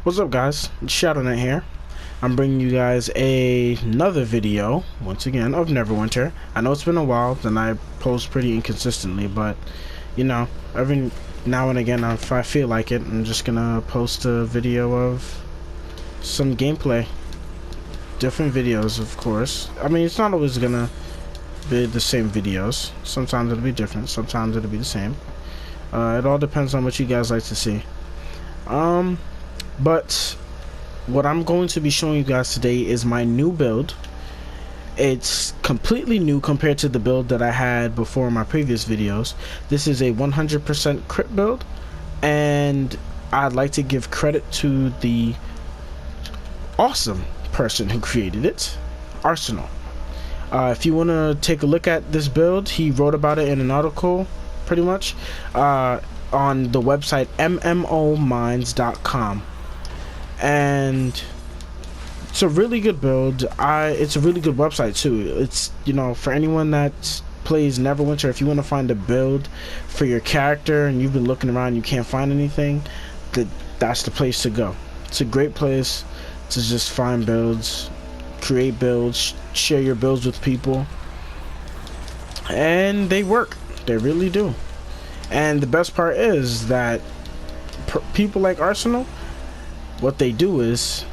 What's up, guys? It's ShadowNet here. I'm bringing you guys another video once again of Neverwinter. I know it's been a while and I post pretty inconsistently, but you know, every now and again if I feel like it, I'm just gonna post a video of some gameplay. Different videos, of course. I mean, it's not always gonna be the same videos. Sometimes it'll be different, sometimes it'll be the same. It all depends on what you guys like to see. But what I'm going to be showing you guys today is my new build. It's completely new compared to the build that I had before in my previous videos. This is a 100% crit build, and I'd like to give credit to the awesome person who created it, Arsenal. If you want to take a look at this build, he wrote about it in an article pretty much on the website mmomines.com. And it's a really good build. It's a really good website too. It's, you know, for anyone that plays Neverwinter, if you want to find a build for your character and you've been looking around and you can't find anything, that's the place to go. It's a great place to just find builds, create builds, share your builds with people, and they work. They really do. And the best part is that people like Arsenal, what they do is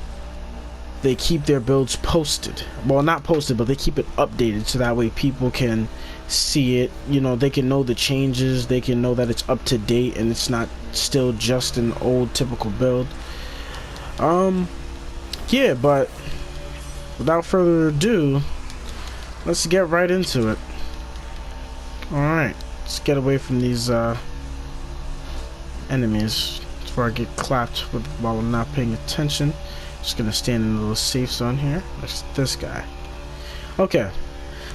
they keep their builds posted. Well, not posted, but they keep it updated so that way people can see it. You know, they can know the changes, they can know that it's up to date and it's not still just an old typical build. Yeah, but without further ado, let's get right into it. Alright, let's get away from these enemies before I get clapped while I'm not paying attention. Just gonna stand in a little safe zone here. That's this guy. Okay,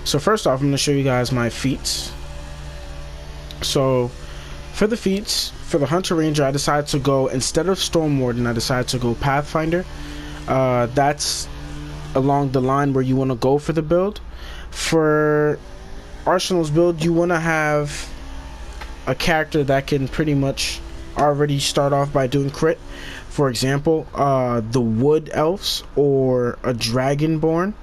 so first off, I'm gonna show you guys my feats. So for the feats, for the Hunter Ranger, I decided to go, instead of Storm Warden, I decided to go Pathfinder. That's along the line where you want to go for the build. For Arsenal's build, you want to have a character that can pretty much already start off by doing crit. For example, the Wood Elves or a Dragonborn.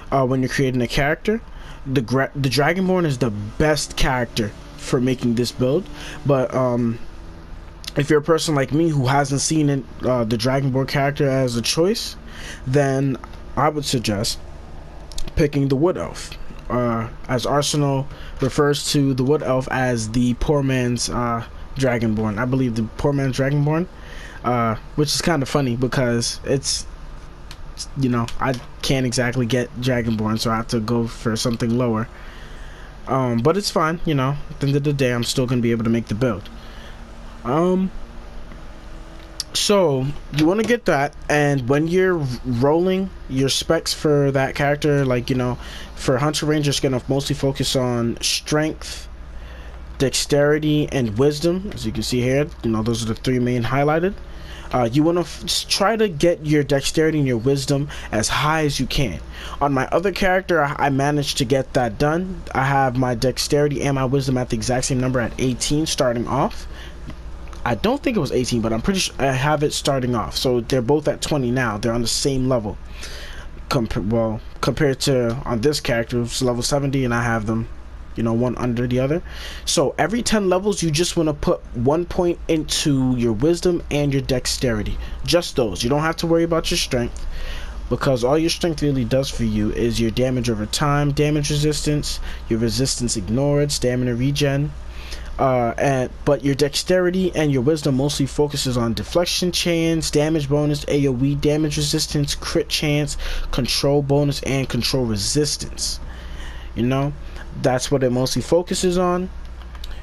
When you're creating a character, the Dragonborn is the best character for making this build. But if you're a person like me who hasn't seen it, the Dragonborn character as a choice, then I would suggest picking the Wood Elf. As Arsenal refers to the Wood Elf as the poor man's Dragonborn. I believe the poor man's Dragonborn, which is kind of funny because it's, you know, I can't exactly get Dragonborn, so I have to go for something lower. But it's fine, you know, at the end of the day, I'm still going to be able to make the build. So you want to get that, and when you're rolling your specs for that character, like, you know, for Hunter Ranger, it's going to mostly focus on strength, dexterity, and wisdom. As you can see here, you know, those are the three main highlighted. You want to try to get your dexterity and your wisdom as high as you can. On my other character, I managed to get that done. I have my dexterity and my wisdom at the exact same number at 18 starting off. I don't think it was 18, but I'm pretty sure I have it starting off. So they're both at 20 now. They're on the same level. Compared to on this character, it's level 70, and I have them, you know, one under the other. So every 10 levels, you just want to put 1 point into your wisdom and your dexterity. Just those. You don't have to worry about your strength, because all your strength really does for you is your damage over time, damage resistance, your resistance ignored, stamina regen. But your dexterity and your wisdom mostly focuses on deflection chance, damage bonus, AoE damage resistance, crit chance, control bonus, and control resistance. You know, that's what it mostly focuses on.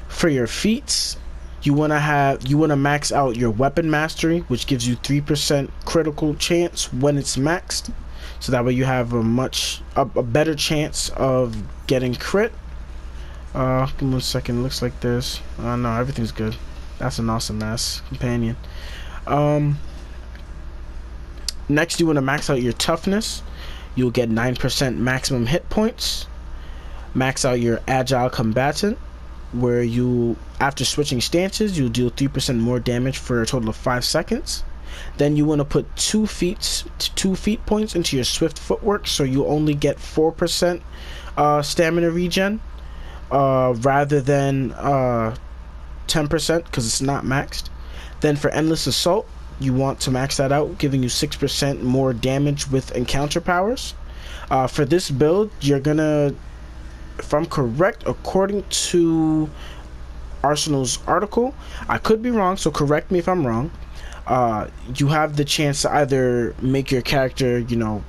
For your feats, you want to max out your weapon mastery, which gives you 3% critical chance when it's maxed, so that way you have a better chance of getting crit. Give me 1 second. Looks like this. No, everything's good. That's an awesome ass companion. Next, you want to max out your toughness. You'll get 9% maximum hit points. Max out your agile combatant, where you, after switching stances, you'll deal 3% more damage for a total of 5 seconds. Then you want to put 2 feat points into your swift footwork, so you only get 4% stamina regen, rather than 10%, because it's not maxed. Then for endless assault, you want to max that out, giving you 6% more damage with encounter powers. For this build, you're gonna, if I'm correct, according to Arsenal's article, I could be wrong, so correct me if I'm wrong, you have the chance to either make your character, you know,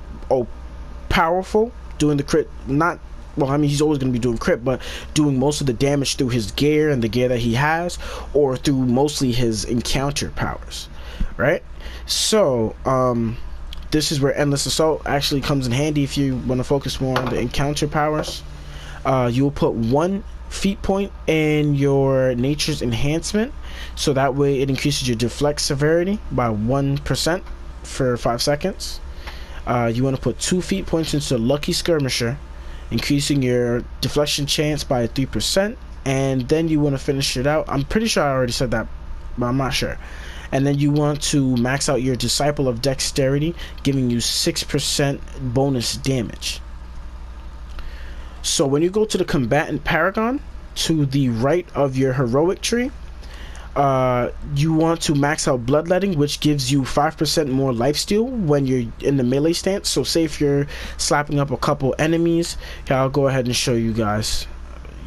powerful, doing the crit, not, well, I mean, he's always going to be doing crit, but doing most of the damage through his gear and the gear that he has, or through mostly his encounter powers, right? So, this is where Endless Assault actually comes in handy if you want to focus more on the encounter powers. You will put 1 feat point in your Nature's Enhancement, so that way it increases your deflect severity by 1% for 5 seconds. You want to put 2 feat points into Lucky Skirmisher, increasing your deflection chance by 3%, and then you want to finish it out. I'm pretty sure I already said that, but I'm not sure. And then you want to max out your Disciple of Dexterity, giving you 6% bonus damage. So when you go to the Combatant Paragon, to the right of your heroic tree, you want to max out Bloodletting, which gives you 5% more lifesteal when you're in the melee stance. So say if you're slapping up a couple enemies, here, I'll go ahead and show you guys.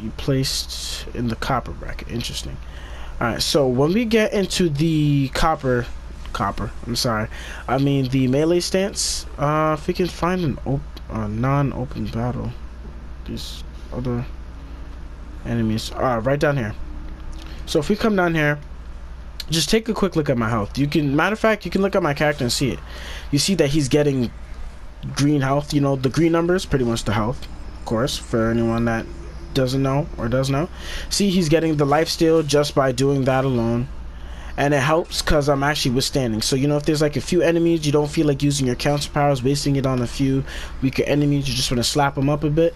You placed in the copper bracket. Interesting. Alright, so when we get into the the melee stance, if we can find a non-open battle, these other enemies, right down here. So if we come down here, just take a quick look at my health. You can, matter of fact, you can look at my character and see it. You see that he's getting green health. You know, the green number is pretty much the health, of course, for anyone that doesn't know or does know. See, he's getting the lifesteal just by doing that alone, and it helps because I'm actually withstanding. So, you know, if there's like a few enemies, you don't feel like using your counter powers, wasting it on a few weaker enemies, you just want to slap them up a bit,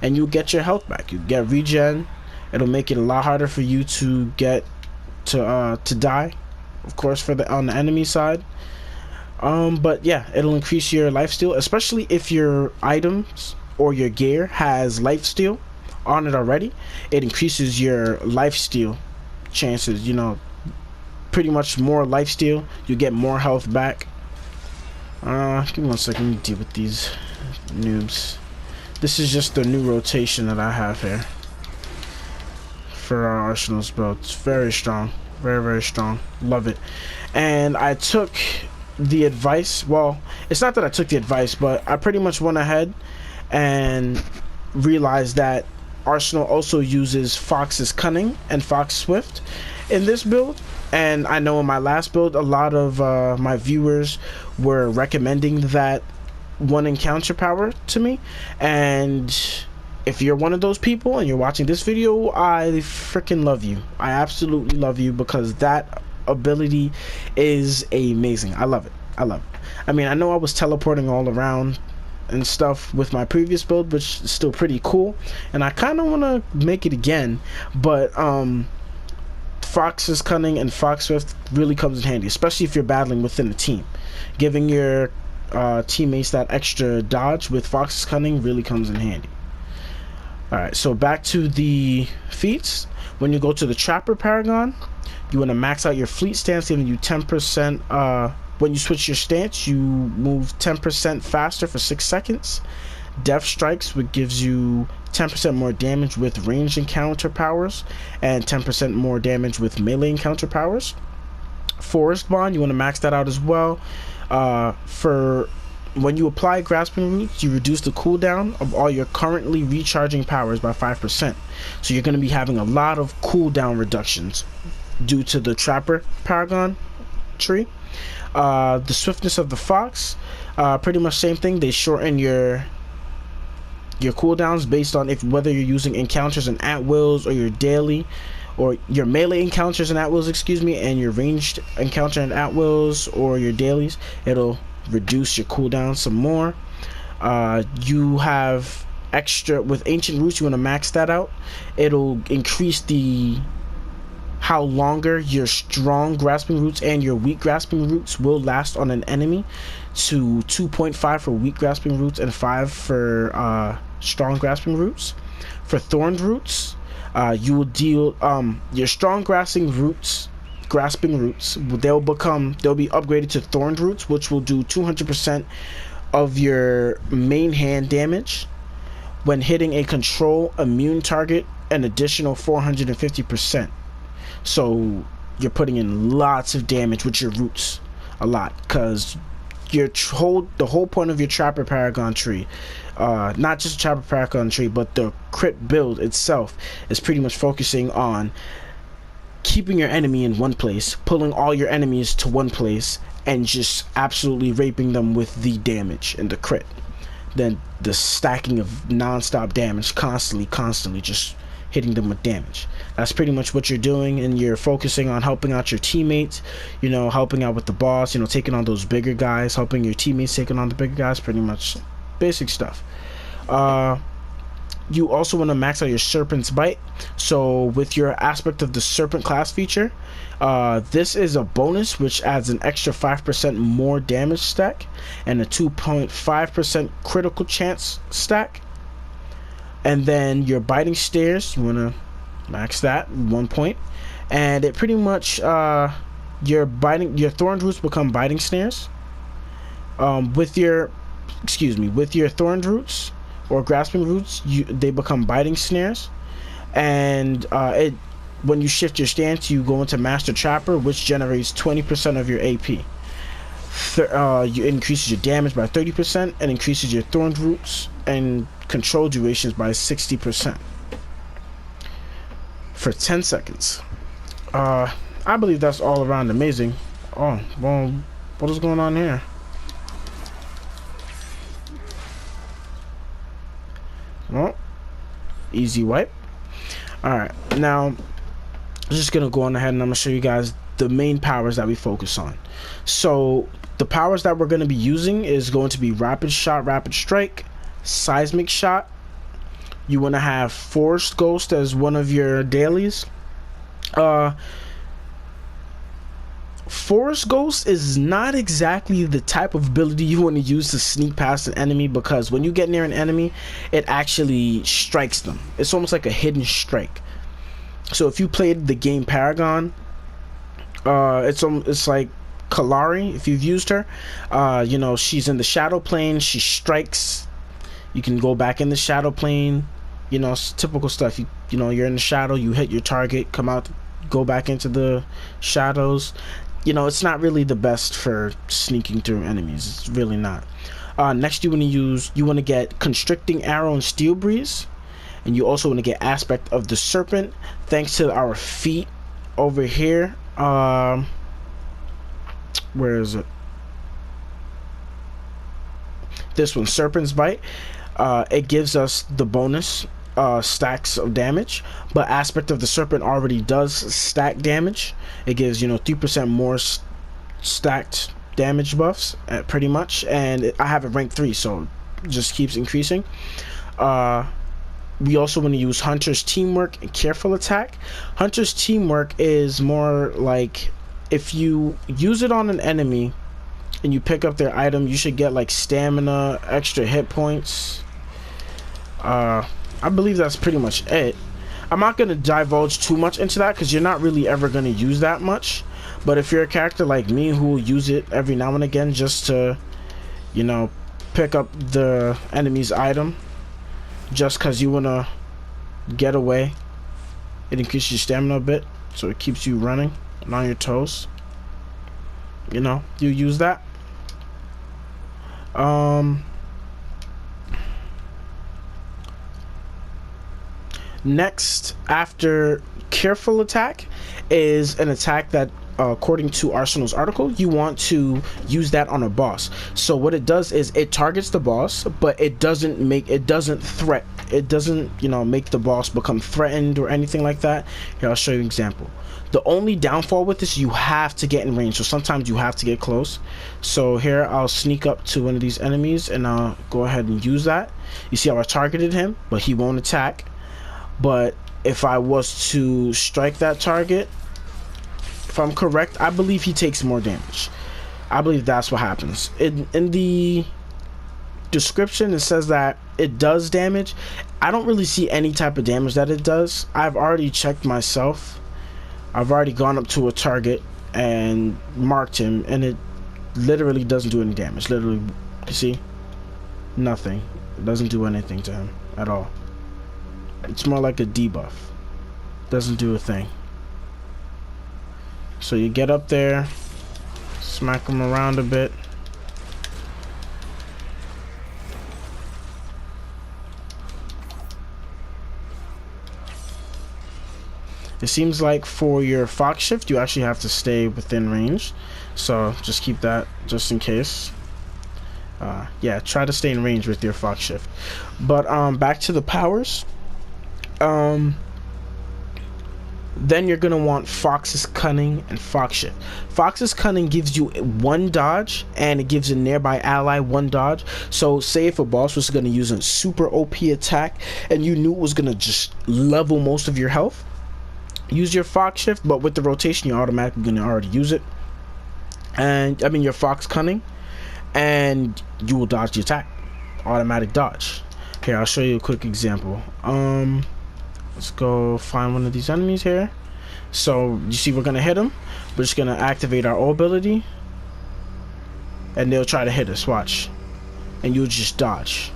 and you get your health back. You get regen. It'll make it a lot harder for you to get to die, of course, for on the enemy side. But yeah, it'll increase your lifesteal, especially if your items or your gear has lifesteal on it already. It increases your lifesteal chances, you know, pretty much more lifesteal, you get more health back. Give me 1 second to deal with these noobs. This is just the new rotation that I have here for our Arsenal's build. It's very strong, very, very strong. Love it. And I took the advice, well, it's not that I took the advice, but I pretty much went ahead and realized that Arsenal also uses Fox's Cunning and Fox Swift in this build. And I know in my last build, a lot of my viewers were recommending that one encounter power to me. And if you're one of those people and you're watching this video, I freaking love you. I absolutely love you, because that ability is amazing. I love it. I love it. I mean, I know I was teleporting all around and stuff with my previous build, which is still pretty cool, and I kind of want to make it again, but Fox's Cunning and Fox Swift really comes in handy, especially if you're battling within a team. Giving your teammates that extra dodge with Fox's Cunning really comes in handy. Alright, so back to the feats. When you go to the Trapper Paragon, you want to max out your fleet stance, giving you 10%. When you switch your stance, you move 10% faster for 6 seconds. Death Strikes, which gives you 10% more damage with ranged encounter powers, and 10% more damage with melee encounter powers. Forest Bond, you want to max that out as well. For when you apply Grasping Roots, you reduce the cooldown of all your currently recharging powers by 5%. So you're going to be having a lot of cooldown reductions due to the Trapper Paragon tree. The Swiftness of the Fox, pretty much same thing. They shorten your cooldowns based on whether you're using encounters and at wills, or your daily, or your melee encounters and at wills, excuse me, and your ranged encounter and at wills, or your dailies. It'll reduce your cooldown some more. You have extra with Ancient Roots. You want to max that out. It'll increase the how longer your strong grasping roots and your weak grasping roots will last on an enemy, to 2.5 for weak grasping roots and 5 for strong grasping roots. For thorned roots, you will deal your strong grasping roots. They'll be upgraded to thorned roots, which will do 200% of your main hand damage when hitting a control immune target, an additional 450%. So you're putting in lots of damage with your roots, a lot, because the whole point of your Trapper Paragon tree, not just Trapper Paragon tree, but the crit build itself, is pretty much focusing on keeping your enemy in one place, pulling all your enemies to one place, and just absolutely raping them with the damage and the crit. Then the stacking of non-stop damage, constantly just hitting them with damage. That's pretty much what you're doing, and you're focusing on helping out your teammates, helping out with the boss, taking on those bigger guys, helping your teammates taking on the bigger guys. Pretty much basic stuff. You also want to max out your Serpent's Bite. So with your aspect of the Serpent class feature, this is a bonus which adds an extra 5% more damage stack and a 2.5% critical chance stack. And then your Biting Stairs, you want to max that 1 point, and it pretty much your Thorned Roots become Biting Snares. With your Thorned Roots or Grasping Roots, they become Biting Snares, and when you shift your stance, you go into Master Trapper, which generates 20% of your AP. You increases your damage by 30% and increases your Thorned Roots and control durations by 60% for 10 seconds. I believe that's all around amazing. Oh, well, what is going on here? Well, easy wipe. Alright, now I'm just gonna go on ahead and I'm gonna show you guys the main powers that we focus on. So the powers that we're going to be using is going to be Rapid Shot, Rapid Strike, Seismic Shot. You want to have Forest Ghost as one of your dailies. Forest Ghost is not exactly the type of ability you want to use to sneak past an enemy, because when you get near an enemy, it actually strikes them. It's almost like a hidden strike. So if you played the game Paragon, it's like Kalari, if you've used her. She's in the shadow plane, she strikes, you can go back in the shadow plane, it's typical stuff. You're in the shadow, you hit your target, come out, go back into the shadows. It's not really the best for sneaking through enemies. It's really not. Next, you want to get Constricting Arrow and Steel Breeze, and you also want to get Aspect of the Serpent, thanks to our feat over here. Where is it? This one, Serpent's Bite. It gives us the bonus stacks of damage, but Aspect of the Serpent already does stack damage. It gives 3% more stacked damage buffs, pretty much, and I have it ranked 3, so it just keeps increasing. We also want to use Hunter's Teamwork and Careful Attack. Hunter's Teamwork is more like, if you use it on an enemy and you pick up their item, you should get like stamina, extra hit points. I believe that's pretty much it. I'm not going to divulge too much into that because you're not really ever going to use that much. But if you're a character like me who will use it every now and again just to, pick up the enemy's item, just because you want to get away, it increases your stamina a bit, so it keeps you running and on your toes. You use that. Next, after Careful Attack, is an attack that, according to Arsenal's article, you want to use that on a boss. So what it does is it targets the boss, but it doesn't make the boss become threatened or anything like that. Here, I'll show you an example. The only downfall with this, you have to get in range, so sometimes you have to get close. So here, I'll sneak up to one of these enemies and I'll go ahead and use that. You see how I targeted him, but he won't attack. But if I was to strike that target, if I'm correct, I believe he takes more damage. I believe that's what happens. In the description, it says that it does damage. I don't really see any type of damage that it does. I've already checked myself. I've already gone up to a target and marked him, and it literally doesn't do any damage. Literally, you see? Nothing. It doesn't do anything to him at all. It's more like a debuff. Doesn't do a thing. So you get up there, smack him around a bit. It seems like for your Fox shift, you actually have to stay within range. So just keep that just in case. Yeah, try to stay in range with your Fox shift. But back to the powers. Then you're gonna want Fox's Cunning and Fox Shift. Fox's Cunning gives you 1 dodge, and it gives a nearby ally 1 dodge. So say if a boss was gonna use a super OP attack and you knew it was gonna just level most of your health, use your Fox Shift, but with the rotation you're automatically gonna already use it. And I mean your Fox Cunning, and you will dodge the attack. Automatic dodge. Here, I'll show you a quick example. Let's go find one of these enemies here. So you see we're gonna hit them. We're just gonna activate our O ability, and they'll try to hit us. Watch, and you'll just dodge.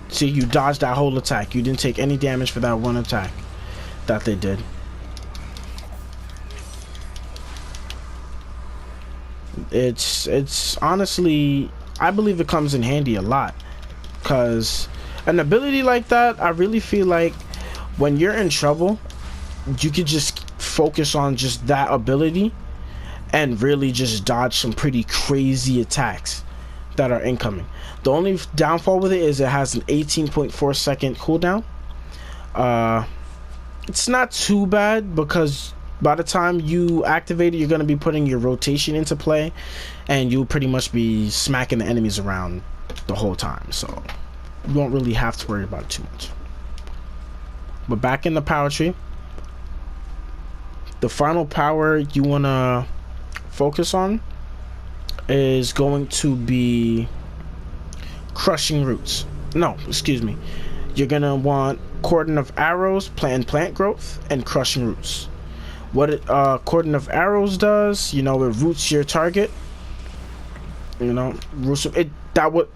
See, you dodged that whole attack. You didn't take any damage for that one attack that they did. It's honestly, I believe it comes in handy a lot, because an ability like that, I really feel like when you're in trouble, you could just focus on just that ability and really just dodge some pretty crazy attacks that are incoming. The only downfall with it is it has an 18.4 second cooldown. It's not too bad, because by the time you activate it, you're going to be putting your rotation into play, and you'll pretty much be smacking the enemies around the whole time, so you won't really have to worry about it too much. But back in the power tree, the final power you want to focus on is going to be Crushing Roots. No, excuse me. You're going to want Cordon of Arrows, Plant Growth, and Crushing Roots. What Cordon of Arrows does, you know, it roots your target. You know, roots it.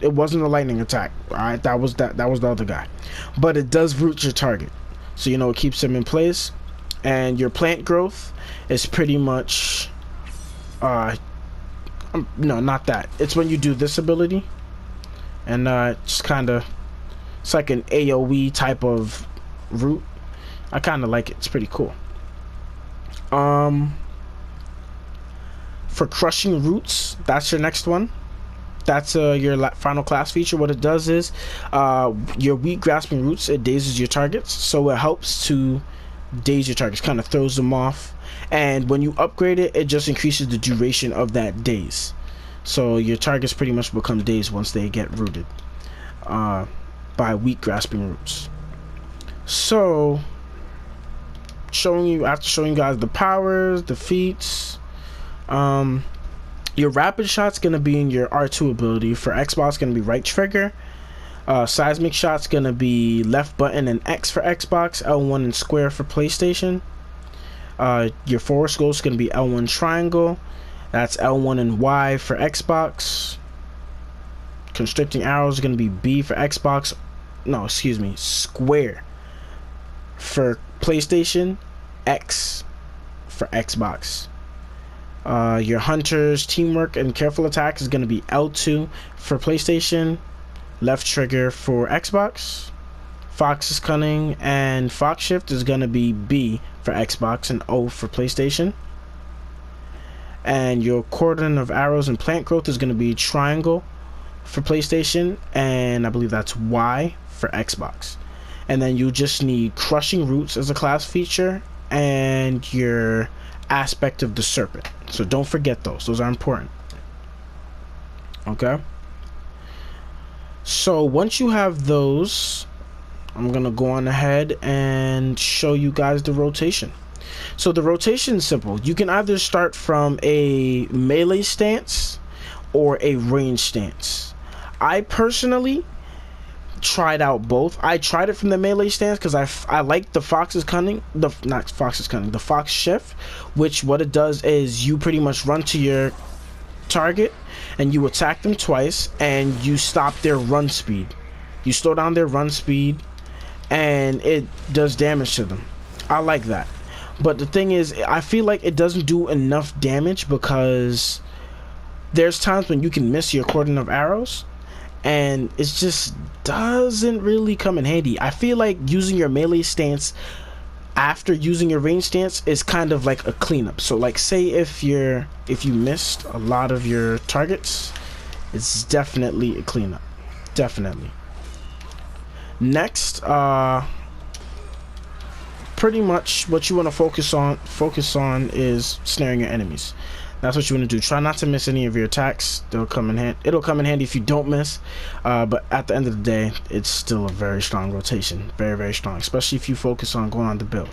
It wasn't a lightning attack. All right, that was the other guy, but it does root your target, so you know it keeps them in place. And your Plant Growth is pretty much no, not that. It's when you do this ability, and just kind of, it's like an AoE type of root. I kind of like it. It's pretty cool. For Crushing Roots, that's your next one. That's your final class feature. What it does is your weak grasping roots, it dazes your targets, so it helps to daze your targets, kind of throws them off. And when you upgrade it, it just increases the duration of that daze, so your targets pretty much become dazed once they get rooted by weak grasping roots. So after showing you guys the powers, the feats, your rapid shot's gonna be in your R2 ability. For Xbox, gonna be right trigger. Seismic shot's gonna be left button and X for Xbox, L1 and square for PlayStation. Your forward scope's gonna be L1 triangle. That's L1 and Y for Xbox. Constricting arrows is gonna be B for Xbox. No, excuse me, square for PlayStation, X for Xbox. Your Hunter's Teamwork and Careful Attack is going to be L2 for PlayStation, left trigger for Xbox. Fox's Cunning and Fox Shift is going to be B for Xbox and O for PlayStation. And your Cordon of Arrows and Plant Growth is going to be triangle for PlayStation, and I believe that's Y for Xbox. And then you just need Crushing Roots as a class feature, and your Aspect of the Serpent. So don't forget those are important. Okay, so once you have those, I'm gonna go on ahead and show you guys the rotation. So the rotation is simple. You can either start from a melee stance or a range stance. I personally tried out both. I tried it from the melee stance because I like the Fox's Cunning, the Fox Shift, which what it does is you pretty much run to your target and you attack them twice and you stop their run speed. You slow down their run speed and it does damage to them. I like that. But the thing is, I feel like it doesn't do enough damage because there's times when you can miss your cordon of arrows and it just doesn't really come in handy. I feel like using your melee stance after using your range stance is kind of like a cleanup. So like say if you missed a lot of your targets, it's definitely a cleanup. Definitely. Next, pretty much what you want to focus on is snaring your enemies. That's what you want to do. Try not to miss any of your attacks. It'll come in handy if you don't miss, but at the end of the day, it's still a very strong rotation. Very, very strong, especially if you focus on going on the build.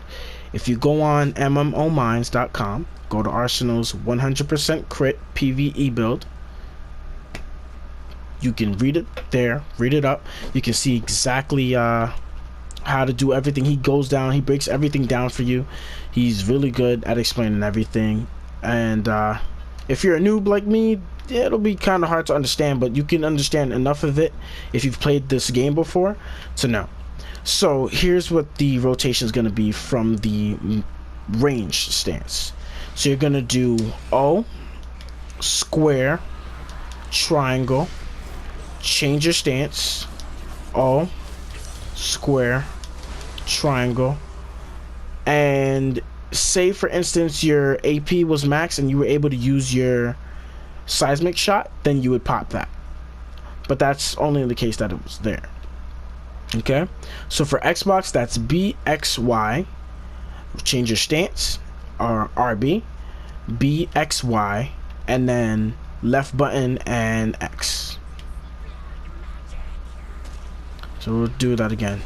If you go on mmomines.com, go to Arsenal's 100% crit PvE build, you can read it there, read it up. You can see exactly how to do everything. He goes down, he breaks everything down for you. He's really good at explaining everything. And if you're a noob like me, it'll be kind of hard to understand, but you can understand enough of it if you've played this game before to know. So here's what the rotation is going to be from the range stance. So you're going to do O, square, triangle, change your stance, O, square, triangle, and say for instance your AP was max and you were able to use your seismic shot, then you would pop that, but that's only in the case that it was there. Okay, so for Xbox, that's BXY, change your stance, or RB, BXY, and then left button and X. So we'll do that again.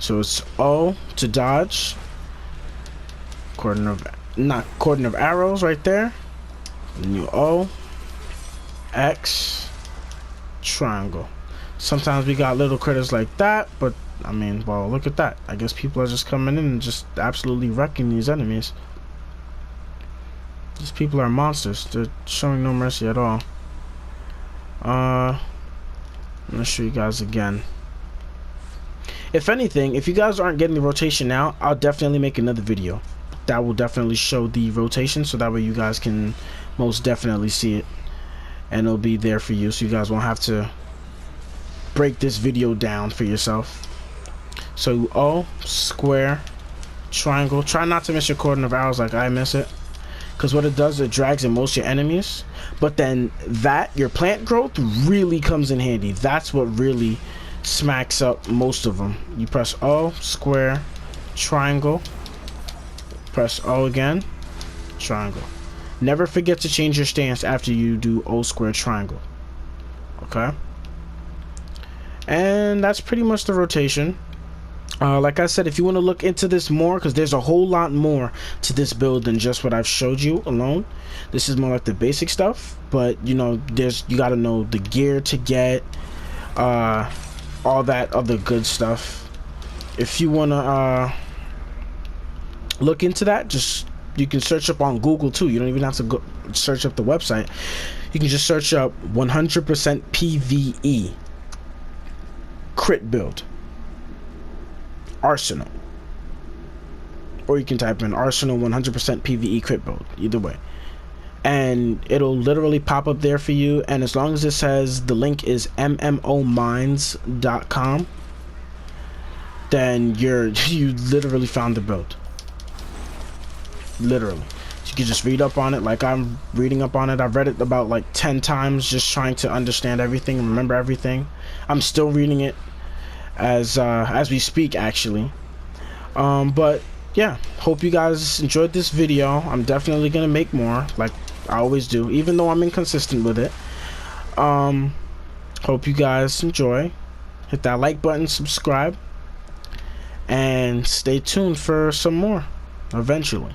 So it's O to dodge, cordon of arrows right there, and you O, X, triangle. Sometimes we got little critters like that, but I mean, well, look at that. I guess people are just coming in and just absolutely wrecking these enemies. These people are monsters. They're showing no mercy at all. I'm gonna show you guys again. If anything, if you guys aren't getting the rotation now, I'll definitely make another video that will definitely show the rotation, so that way you guys can most definitely see it and it'll be there for you, so you guys won't have to break this video down for yourself. So O, square, triangle. Try not to miss your cordon of arrows like I miss it, because what it does, it drags in most of your enemies, but then that your plant growth really comes in handy. That's what really smacks up most of them. You press O, square, triangle, press O again, triangle. Never forget to change your stance after you do O, square, triangle. Okay, and that's pretty much the rotation. Like I said, if you want to look into this more, because there's a whole lot more to this build than just what I've showed you alone. This is more like the basic stuff, but you know, you got to know the gear to get, all that other good stuff. If you want to look into that, just you can search up on Google too. You don't even have to go search up the website. You can just search up 100% PvE crit build Arsenal, or you can type in Arsenal 100% PvE crit build, either way, and it'll literally pop up there for you. And as long as it says the link is mmomines.com, then you literally found the build. Literally, so you can just read up on it like I'm reading up on it. I've read it about like 10 times, just trying to understand everything and remember everything. I'm still reading it as we speak, actually. But yeah, hope you guys enjoyed this video. I'm definitely gonna make more, like I always do, even though I'm inconsistent with it. Hope you guys enjoy. Hit that like button, subscribe, and stay tuned for some more eventually.